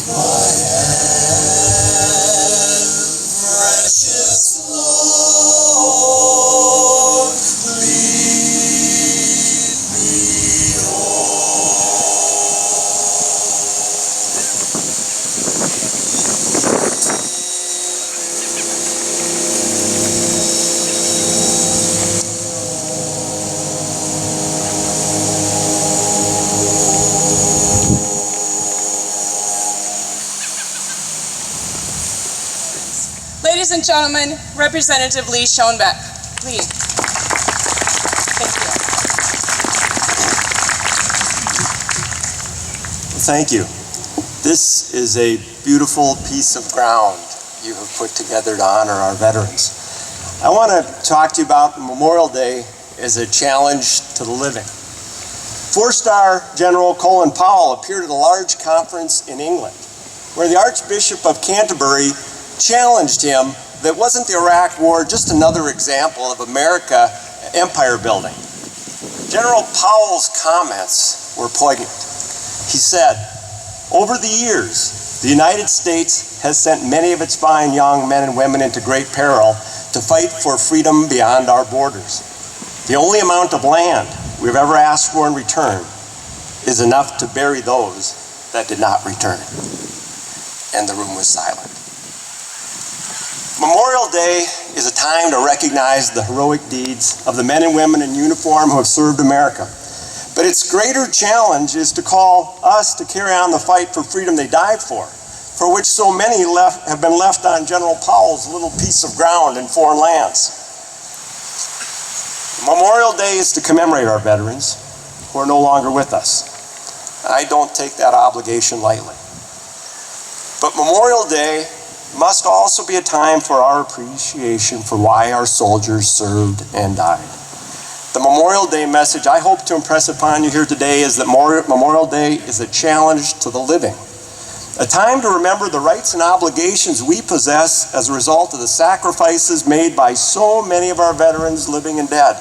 my hand, precious Lord, lead me Ladies and gentlemen, Representative Lee Schoenbeck. Lee. Thank you. This is a beautiful piece of ground you have put together to honor our veterans. I want to talk to you about Memorial Day as a challenge to the living. Four-star General Colin Powell appeared at a large conference in England where the Archbishop of Canterbury challenged him that wasn't the Iraq War just another example of America empire building. General Powell's comments were poignant. He said, over the years, the United States has sent many of its fine young men and women into great peril to fight for freedom beyond our borders. The only amount of land we've ever asked for in return is enough to bury those that did not return. And the room was silent. Memorial Day is a time to recognize the heroic deeds of the men and women in uniform who have served America. But its greater challenge is to call us to carry on the fight for freedom they died for which so many have been left on General Powell's little piece of ground in foreign lands. Memorial Day is to commemorate our veterans who are no longer with us. I don't take that obligation lightly. But Memorial Day must also be a time for our appreciation for why our soldiers served and died. The Memorial Day message I hope to impress upon you here today is that Memorial Day is a challenge to the living, a time to remember the rights and obligations we possess as a result of the sacrifices made by so many of our veterans living and dead.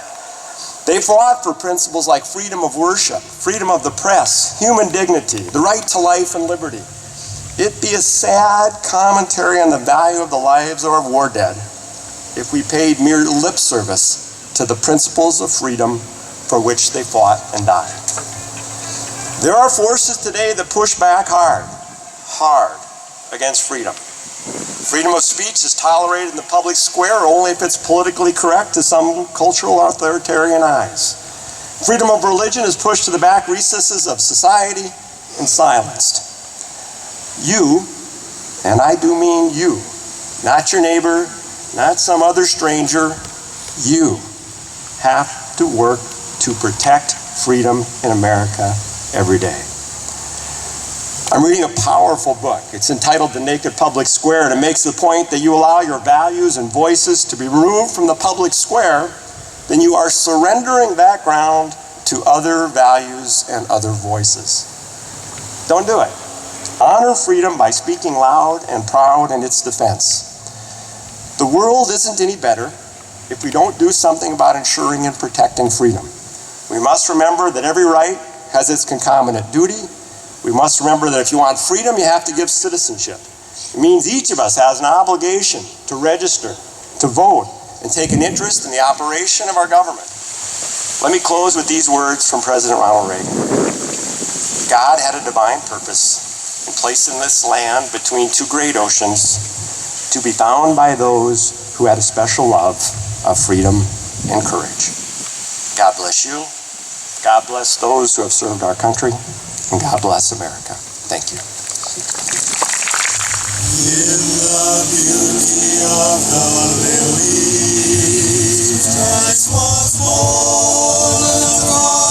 They fought for principles like freedom of worship, freedom of the press, human dignity, the right to life and liberty. It'd be a sad commentary on the value of the lives of our war dead if we paid mere lip service to the principles of freedom for which they fought and died. There are forces today that push back hard against freedom. Freedom of speech is tolerated in the public square only if it's politically correct to some cultural authoritarian eyes. Freedom of religion is pushed to the back recesses of society and silenced. You, and I do mean you, not your neighbor, not some other stranger, you have to work to protect freedom in America every day. I'm reading a powerful book. It's entitled The Naked Public Square, and it makes the point that you allow your values and voices to be removed from the public square, then you are surrendering that ground to other values and other voices. Don't do it. Honor freedom by speaking loud and proud in its defense. The world isn't any better if we don't do something about ensuring and protecting freedom. We must remember that every right has its concomitant duty. We must remember that if you want freedom, you have to give citizenship. It means each of us has an obligation to register, to vote, and take an interest in the operation of our government. Let me close with these words from President Ronald Reagan. God had a divine purpose and placed in this land between two great oceans to be found by those who had a special love of freedom and courage. God bless you. God bless those who have served our country. And God bless America. Thank you. In the beauty of the lilies, Christ was born.